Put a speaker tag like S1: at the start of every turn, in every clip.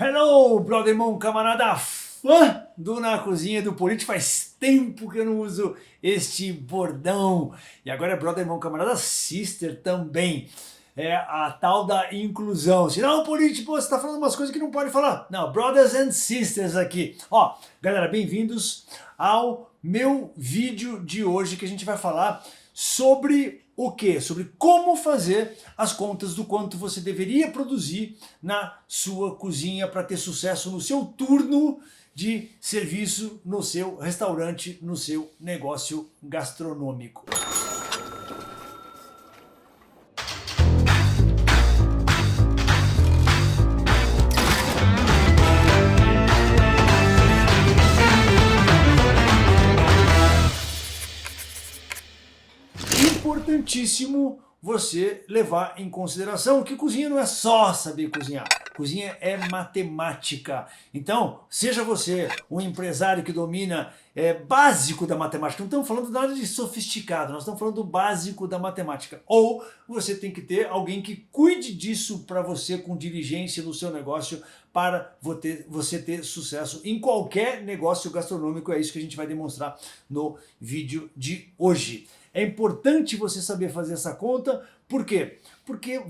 S1: Hello, brother, irmão, camarada, fã do Na Cozinha do Político. Faz tempo que eu não uso este bordão. E agora é brother, irmão, camarada, sister também. É a tal da inclusão. Se não, político, você tá falando umas coisas que não pode falar. Não, brothers and sisters aqui. Ó, galera, bem-vindos ao meu vídeo de hoje, que a gente vai falar sobre o quê? Sobre como fazer as contas do quanto você deveria produzir na sua cozinha para ter sucesso no seu turno de serviço, no seu restaurante, no seu negócio gastronômico. Importantíssimo você levar em consideração que cozinha não é só saber cozinhar. Cozinha é matemática. Então, seja você um empresário que domina básico da matemática, não estamos falando nada de sofisticado, nós estamos falando do básico da matemática. Ou você tem que ter alguém que cuide disso para você com diligência no seu negócio, para você ter sucesso em qualquer negócio gastronômico. É isso que a gente vai demonstrar no vídeo de hoje. É importante você saber fazer essa conta, por quê? Porque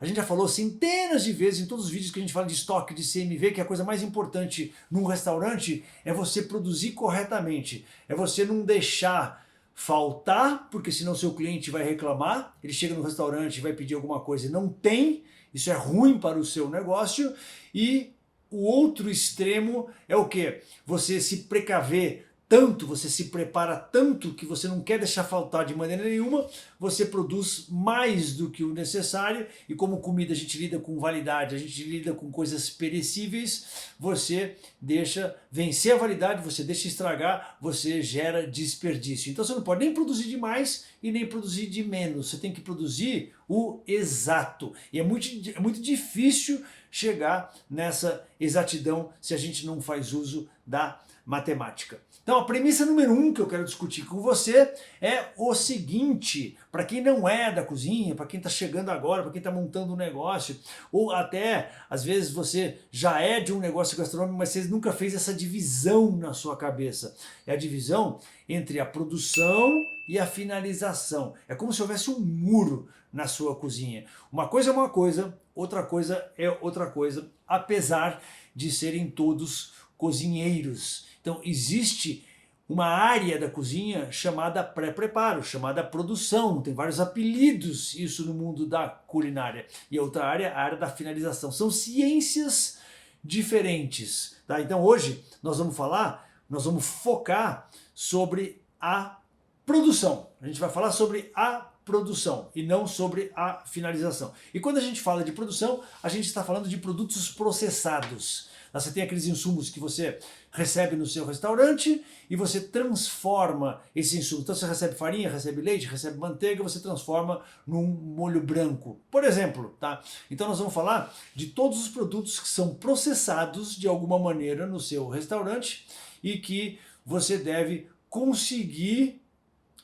S1: a gente já falou centenas de vezes em todos os vídeos que a gente fala de estoque, de CMV, que a coisa mais importante num restaurante é você produzir corretamente, é você não deixar faltar, porque senão seu cliente vai reclamar, ele chega no restaurante e vai pedir alguma coisa e não tem, isso é ruim para o seu negócio. E o outro extremo é o quê? Você se precaver tanto, você se prepara tanto que você não quer deixar faltar de maneira nenhuma, você produz mais do que o necessário, e como comida a gente lida com validade, a gente lida com coisas perecíveis, você deixa vencer a validade, você deixa estragar, você gera desperdício. Então você não pode nem produzir de mais e nem produzir de menos, você tem que produzir o exato. E é muito difícil chegar nessa exatidão se a gente não faz uso da matemática. Então a premissa número 1 que eu quero discutir com você é o seguinte: para quem não é da cozinha, para quem está chegando agora, para quem está montando um negócio, ou até às vezes você já é de um negócio gastronômico, mas você nunca fez essa divisão na sua cabeça. É a divisão entre a produção e a finalização. É como se houvesse um muro na sua cozinha. Uma coisa é uma coisa, outra coisa é outra coisa, apesar de serem todos cozinheiros. Então existe uma área da cozinha chamada pré-preparo, chamada produção, tem vários apelidos isso no mundo da culinária. E a outra área, a área da finalização. São ciências diferentes. Tá? Então hoje nós vamos focar sobre a produção. A gente vai falar sobre a produção e não sobre a finalização. E quando a gente fala de produção, a gente está falando de produtos processados. Você tem aqueles insumos que você recebe no seu restaurante e você transforma esse insumo. Então você recebe farinha, recebe leite, recebe manteiga, você transforma num molho branco, por exemplo. Tá? Então nós vamos falar de todos os produtos que são processados de alguma maneira no seu restaurante e que você deve conseguir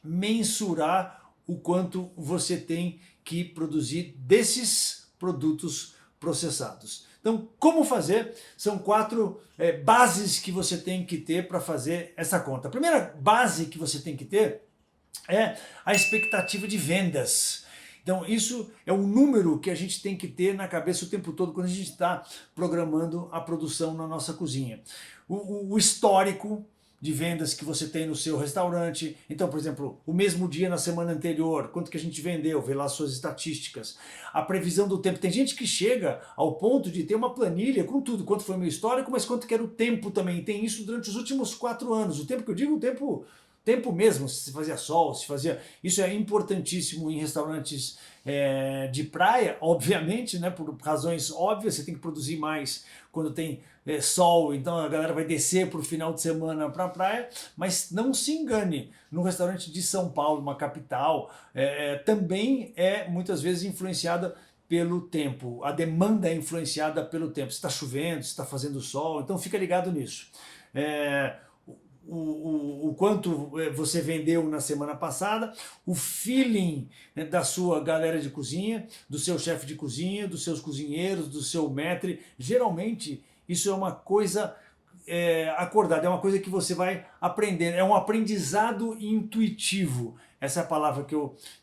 S1: mensurar o quanto você tem que produzir desses produtos processados. Então, como fazer? São 4 bases que você tem que ter para fazer essa conta. A primeira base que você tem que ter é a expectativa de vendas. Então isso é um número que a gente tem que ter na cabeça o tempo todo quando a gente está programando a produção na nossa cozinha. O histórico de vendas que você tem no seu restaurante. Então, por exemplo, o mesmo dia na semana anterior, quanto que a gente vendeu, vê lá suas estatísticas. A previsão do tempo. Tem gente que chega ao ponto de ter uma planilha com tudo, quanto foi meu histórico, mas quanto que era o tempo também. Tem isso durante os últimos 4 anos. O tempo que eu digo, o tempo mesmo, se fazia sol, se fazia... Isso é importantíssimo em restaurantes de praia, obviamente, né, por razões óbvias, você tem que produzir mais quando tem sol, então a galera vai descer para o final de semana para a praia, mas não se engane, no restaurante de São Paulo, uma capital, também é muitas vezes influenciada pelo tempo, a demanda é influenciada pelo tempo, se está chovendo, se está fazendo sol, então fica ligado nisso. o quanto você vendeu na semana passada, o feeling, né, da sua galera de cozinha, do seu chefe de cozinha, dos seus cozinheiros, do seu maître. Geralmente isso é uma coisa acordada, é uma coisa que você vai aprendendo, é um aprendizado intuitivo. Essa é a palavra que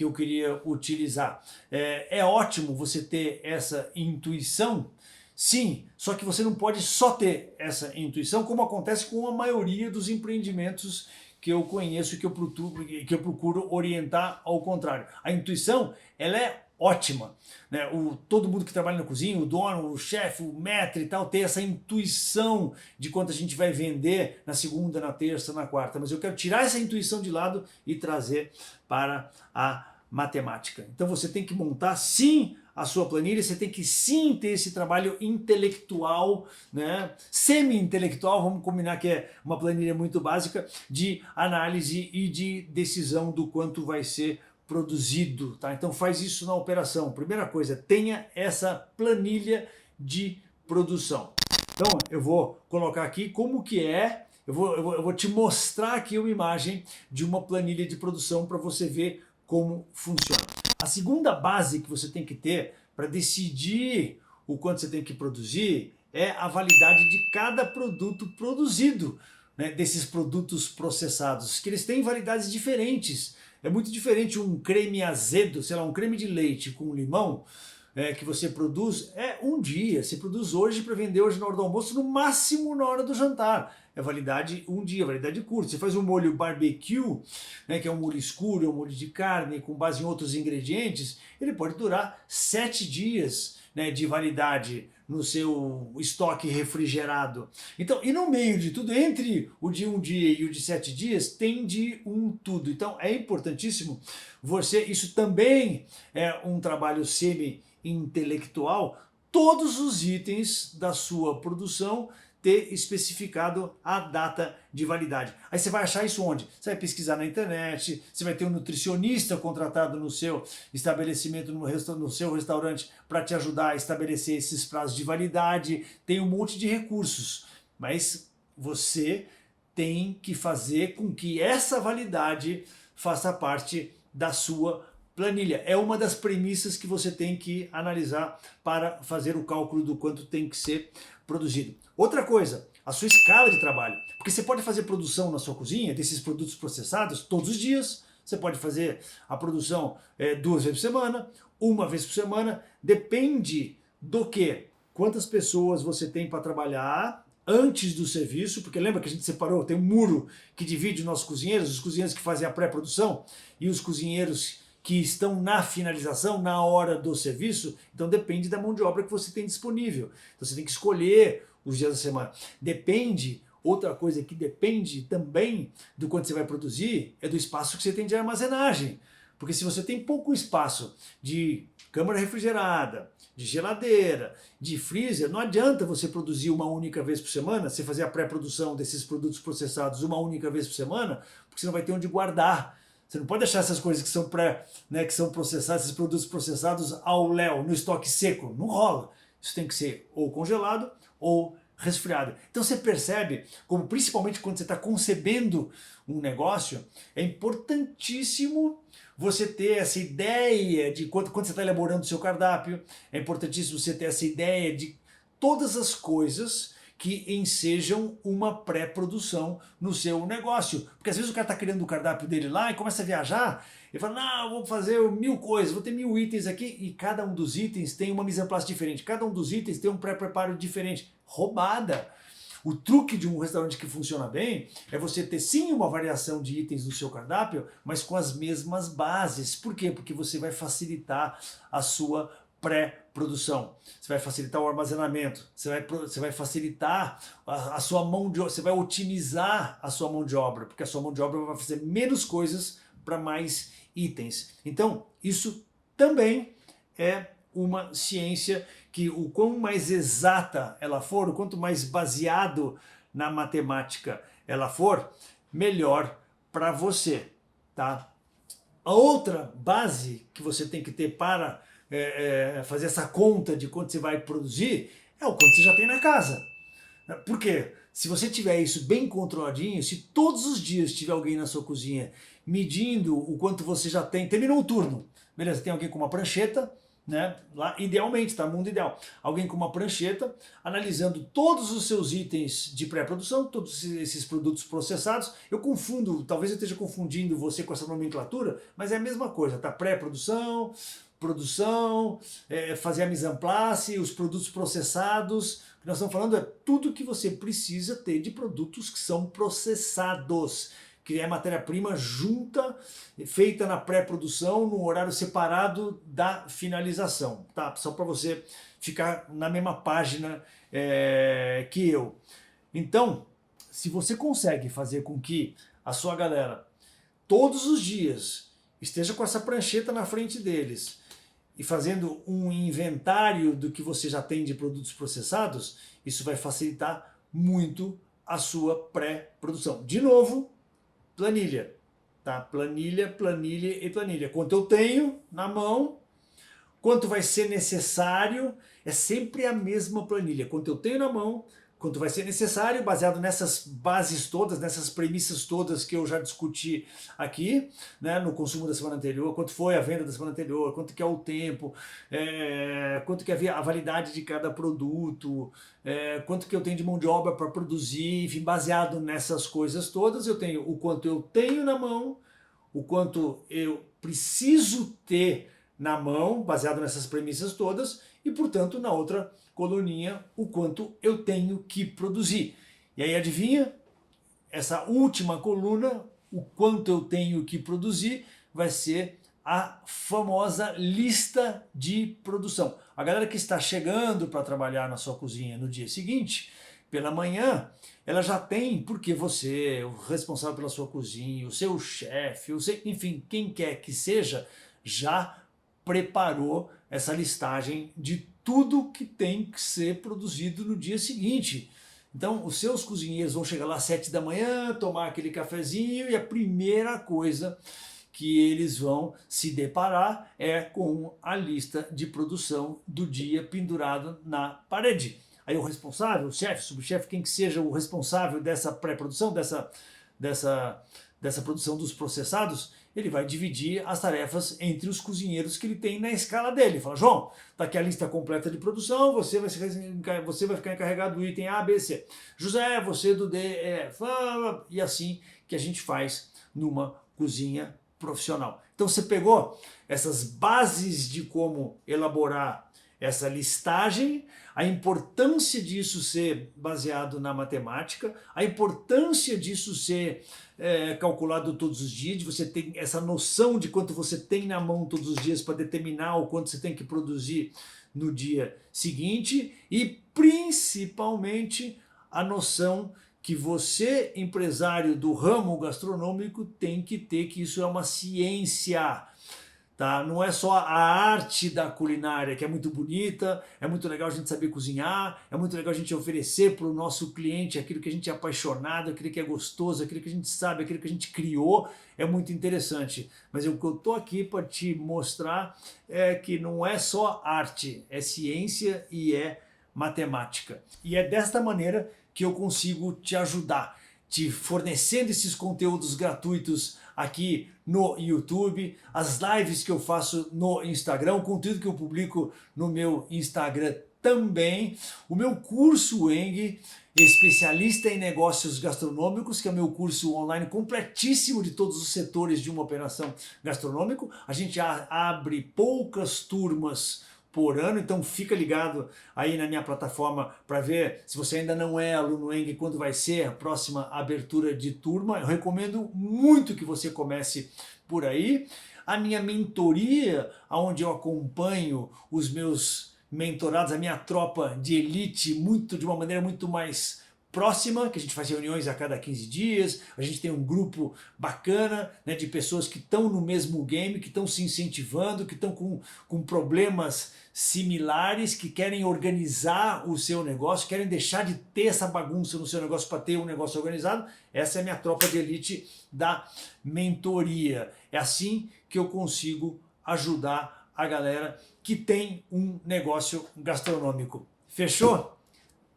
S1: eu queria utilizar. É ótimo você ter essa intuição. Sim, só que você não pode só ter essa intuição, como acontece com a maioria dos empreendimentos que eu conheço e que eu procuro orientar ao contrário. A intuição, ela é ótima, né? Todo mundo que trabalha na cozinha, o dono, o chefe, o maître e tal, tem essa intuição de quanto a gente vai vender na segunda, na terça, na quarta. Mas eu quero tirar essa intuição de lado e trazer para a matemática. Então você tem que montar sim a sua planilha, você tem que sim ter esse trabalho intelectual, né? Semi-intelectual, vamos combinar que é uma planilha muito básica de análise e de decisão do quanto vai ser produzido, tá? Então faz isso na operação. Primeira coisa, tenha essa planilha de produção. Então eu vou colocar aqui como que é, eu vou te mostrar aqui uma imagem de uma planilha de produção para você ver como funciona. A segunda base que você tem que ter para decidir o quanto você tem que produzir é a validade de cada produto produzido, né, desses produtos processados, que eles têm validades diferentes. É muito diferente um creme azedo, sei lá, um creme de leite com limão, que você produz, um dia. Você produz hoje para vender hoje na hora do almoço, no máximo na hora do jantar. É validade um dia, validade curta. Você faz um molho barbecue, né, que é um molho escuro, é um molho de carne com base em outros ingredientes, ele pode durar 7 dias, né, de validade no seu estoque refrigerado. Então, e no meio de tudo, entre o de um dia e o de 7 dias, tem de um tudo. Então é importantíssimo isso também é um trabalho semi-intelectual, todos os itens da sua produção ter especificado a data de validade. Aí você vai achar isso onde? Você vai pesquisar na internet, você vai ter um nutricionista contratado no seu estabelecimento, no seu restaurante, para te ajudar a estabelecer esses prazos de validade. Tem um monte de recursos, mas você tem que fazer com que essa validade faça parte da sua planilha. É uma das premissas que você tem que analisar para fazer o cálculo do quanto tem que ser produzido. Outra coisa, a sua escala de trabalho. Porque você pode fazer produção na sua cozinha desses produtos processados todos os dias. Você pode fazer a produção 2 vezes por semana, uma vez por semana. Depende do que? Quantas pessoas você tem para trabalhar antes do serviço, porque lembra que a gente separou, tem um muro que divide os nossos cozinheiros, os cozinheiros que fazem a pré-produção e os cozinheiros que estão na finalização, na hora do serviço. Então depende da mão de obra que você tem disponível. Então você tem que escolher os dias da semana. Depende, outra coisa que depende também do quanto você vai produzir, é do espaço que você tem de armazenagem. Porque se você tem pouco espaço de câmara refrigerada, de geladeira, de freezer, não adianta você produzir uma única vez por semana, você fazer a pré-produção desses produtos processados uma única vez por semana, porque você não vai ter onde guardar. Você não pode deixar essas coisas que são que são processadas, esses produtos processados ao léu, no estoque seco. Não rola. Isso tem que ser ou congelado ou resfriado. Então você percebe como, principalmente quando você está concebendo um negócio, é importantíssimo você ter essa ideia de quando você está elaborando o seu cardápio, é importantíssimo você ter essa ideia de todas as coisas que ensejam uma pré-produção no seu negócio. Porque às vezes o cara está criando o cardápio dele lá e começa a viajar, e fala, não, vou fazer 1000 coisas, vou ter 1000 itens aqui, e cada um dos itens tem uma mise en place diferente, cada um dos itens tem um pré-preparo diferente. Roubada! O truque de um restaurante que funciona bem é você ter sim uma variação de itens no seu cardápio, mas com as mesmas bases. Por quê? Porque você vai facilitar a sua pré-produção. Você vai facilitar o armazenamento, você vai facilitar a sua mão de obra, você vai otimizar a sua mão de obra, porque a sua mão de obra vai fazer menos coisas para mais itens. Então, isso também é uma ciência que o quão mais exata ela for, o quanto mais baseado na matemática ela for, melhor para você, tá? A outra base que você tem que ter para fazer essa conta de quanto você vai produzir é o quanto você já tem na casa. Por quê? se você tiver isso bem controladinho, se todos os dias tiver alguém na sua cozinha medindo o quanto você já tem, terminou o turno, beleza, tem alguém com uma prancheta, né? Lá, idealmente, tá? Mundo ideal. Alguém com uma prancheta, analisando todos os seus itens de pré-produção, todos esses produtos processados. Eu confundo, talvez eu esteja confundindo você com essa nomenclatura, mas é a mesma coisa, tá? Pré-produção, produção, fazer a mise en place, os produtos processados. O que nós estamos falando é tudo que você precisa ter de produtos que são processados, que é matéria-prima junta, feita na pré-produção, no horário separado da finalização, tá? Só para você ficar na mesma página que eu. Então, se você consegue fazer com que a sua galera, todos os dias, esteja com essa prancheta na frente deles, e fazendo um inventário do que você já tem de produtos processados, isso vai facilitar muito a sua pré-produção. De novo, planilha, tá? Planilha, planilha e planilha. Quanto eu tenho na mão, quanto vai ser necessário, é sempre a mesma planilha. Quanto eu tenho na mão, quanto vai ser necessário, baseado nessas bases todas, nessas premissas todas que eu já discuti aqui, né, no consumo da semana anterior, quanto foi a venda da semana anterior, quanto que é o tempo, quanto que é a validade de cada produto, quanto que eu tenho de mão de obra para produzir, enfim, baseado nessas coisas todas, eu tenho o quanto eu tenho na mão, o quanto eu preciso ter na mão, baseado nessas premissas todas, e, portanto, na outra coluninha, o quanto eu tenho que produzir. E aí, adivinha? Essa última coluna, o quanto eu tenho que produzir, vai ser a famosa lista de produção. A galera que está chegando para trabalhar na sua cozinha no dia seguinte, pela manhã, ela já tem, porque você, o responsável pela sua cozinha, o seu chefe, enfim, quem quer que seja, já preparou essa listagem de tudo que tem que ser produzido no dia seguinte. Então, os seus cozinheiros vão chegar lá às 7 da manhã, tomar aquele cafezinho, e a primeira coisa que eles vão se deparar é com a lista de produção do dia pendurado na parede. Aí o responsável, o chefe, o subchefe, quem que seja o responsável dessa pré-produção, dessa produção dos processados, ele vai dividir as tarefas entre os cozinheiros que ele tem na escala dele. Fala, João, tá aqui a lista completa de produção, você vai ficar encarregado do item A, B, C. José, você do D, E, e assim que a gente faz numa cozinha profissional. Então você pegou essas bases de como elaborar essa listagem, a importância disso ser baseado na matemática, a importância disso ser calculado todos os dias, de você ter essa noção de quanto você tem na mão todos os dias para determinar o quanto você tem que produzir no dia seguinte, e principalmente a noção que você, empresário do ramo gastronômico, tem que ter, que isso é uma ciência. Tá? Não é só a arte da culinária, que é muito bonita, é muito legal a gente saber cozinhar, é muito legal a gente oferecer para o nosso cliente aquilo que a gente é apaixonado, aquilo que é gostoso, aquilo que a gente sabe, aquilo que a gente criou, é muito interessante. Mas o que eu estou aqui para te mostrar é que não é só arte, é ciência e é matemática. E é desta maneira que eu consigo te ajudar, te fornecendo esses conteúdos gratuitos aqui no YouTube, as lives que eu faço no Instagram, o conteúdo que eu publico no meu Instagram também, o meu curso Weng, especialista em negócios gastronômicos, que é o meu curso online completíssimo de todos os setores de uma operação gastronômica. A gente abre poucas turmas por ano, então fica ligado aí na minha plataforma para ver se você ainda não é aluno Weng, quando vai ser a próxima abertura de turma. Eu recomendo muito que você comece por aí. A minha mentoria, onde eu acompanho os meus mentorados, a minha tropa de elite, de uma maneira muito mais próxima, que a gente faz reuniões a cada 15 dias, a gente tem um grupo bacana, né, de pessoas que estão no mesmo game, que estão se incentivando, que estão com problemas similares, que querem organizar o seu negócio, querem deixar de ter essa bagunça no seu negócio para ter um negócio organizado. Essa é a minha tropa de elite da mentoria. É assim que eu consigo ajudar a galera que tem um negócio gastronômico. Fechou?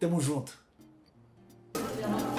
S1: Tamo junto.
S2: Eu não